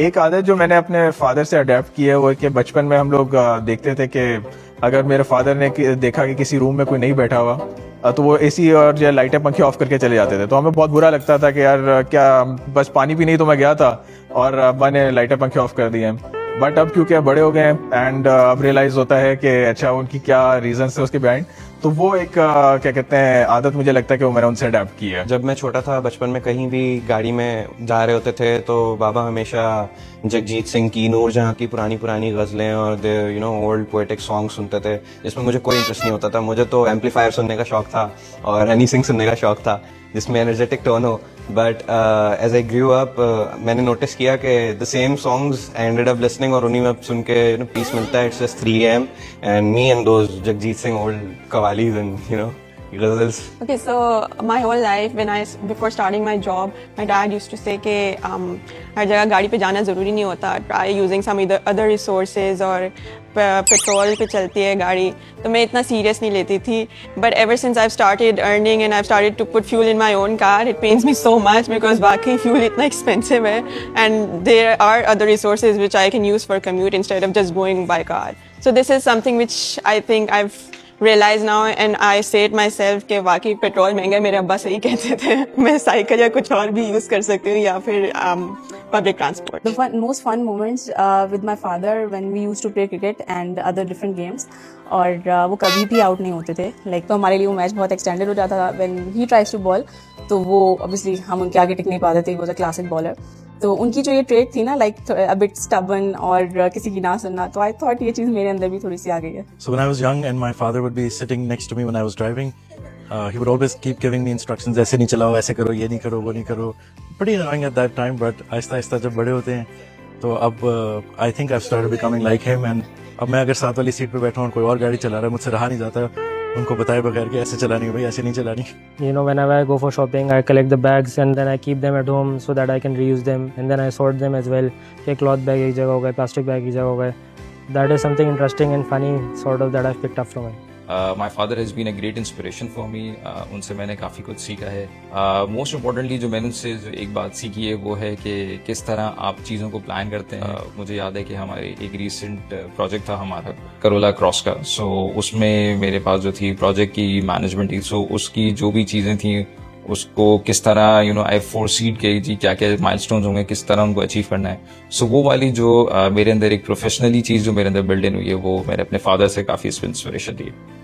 एक आदत जो मैंने अपने फादर से अडेप्ट की है वो है कि बचपन में हम लोग देखते थे कि अगर मेरे फादर ने देखा कि किसी रूम में कोई नहीं बैठा हुआ तो वो एसी और जो लाइटें पंखे ऑफ करके चले जाते थे। तो हमें बहुत बुरा लगता था कि यार क्या बस पानी भी नहीं तो मैं गया था और अब्बा ने लाइटें पंखे ऑफ कर दिए। बट अब क्योंकि बड़े हो गए हैं एंड अब रियलाइज होता है कि अच्छा उनकी क्या रीजन है उसके बिहाइंड। तो वो एक क्या कहते हैं आदत मुझे लगता है कि वो मैंने उनसे अडेप्ट की है। जब मैं छोटा था बचपन में कहीं भी गाड़ी में जा रहे होते थे तो बाबा हमेशा जगजीत सिंह की, नूरजहां की पुरानी पुरानी गजलें और ओल्ड पोएटिक सॉन्ग सुनते थे जिसमें मुझे कोई इंटरेस्ट नहीं होता था। मुझे तो एम्पलीफायर सुनने का शौक था और हनी सिंह सुनने का शौक था जिसमें एनर्जेटिक टोन हो। But as I grew up मैंने नोटिस किया कि the same songs I ended up listening और उन्हीं में सुन के पीस मिलता है। It's just 3 AM and me and those Jagjit Singh old qawwalis and ghazals. Okay, so my whole life before starting my job, my dad used to say कि हर जगह गाड़ी पे जाना ज़रूरी नहीं होता, try using some other resources और पेट्रोल पे चलती है गाड़ी। तो मैं इतना सीरियस नहीं लेती थी। But ever since I've started earning and I've started to put fuel in my own car, it pains me so much because वाकई fuel इतना expensive है and there are other resources which I can use for commute instead of just going by car. So this is something which I think I've realize now and I say it myself कि वाकई petrol महंगा है। मेरे अब्बा सही कहते थे मैं साइकिल या कुछ और भी यूज कर सकती हूँ या फिर public transport. The most fun moments with my father when we used to play cricket and other different games. और वो कभी भी आउट नहीं होते थे। लाइक तो हमारे लिए वो मैच बहुत एक्सटेंडेड हो जाता था। when he tries to ball तो वो obviously हम उनके आगे टिक नहीं पाते थे। वो was a classic bowler. तो उनकी जो ये ट्रेट थी ना लाइक a bit stubborn और किसी की ना सुनना, तो आई थॉट ये चीज़ मेरे अंदर भी थोड़ी सी आ गई है। So when I was young and my father would be sitting next to me when I was driving, he would always keep giving me instructions, ऐसे नहीं चलाओ, ऐसे करो, ये नहीं करो, वो नहीं करो। Pretty annoying at that time, but Aahista Aahista जब बड़े होते हैं तो अब I think I've started becoming like him and अब मैं अगर साथ वाली सीट पे बैठा हूँ और कोई और गाड़ी चला रहा है मुझसे रहा नहीं जाता उनको बताए बगैर कि ऐसे चलानी है भाई, ऐसे नहीं चलानी। You know, whenever I go for shopping, I collect the bags and then I keep them at home so that I can reuse them and then I sort them as well. कि cloth bag एक जगह हो गए, plastic bag एक जगह हो गए। That is something interesting and funny sort of that I've picked up from him. My father has been a great inspiration for me. उनसे मैंने काफ़ी कुछ सीखा है। Most importantly जो मैंने उनसे एक बात सीखी है वो है कि किस तरह आप चीज़ों को प्लान करते हैं। मुझे याद है कि हमारे एक रिसेंट प्रोजेक्ट था हमारा करोला क्रॉस का। सो उसमें मेरे पास जो थी प्रोजेक्ट की मैनेजमेंट थी। सो उसकी जो भी चीज़ें थी उसको किस तरह आई फोरसीड के जी क्या क्या माइलस्टोन्स होंगे, किस तरह उनको अचीव करना है। सो वो वाली जो मेरे अंदर एक प्रोफेशनली चीज़ जो मेरे अंदर बिल्ड इन हुई है वो मैंने अपने फादर से काफ़ी इंस्पिरेशन ली है।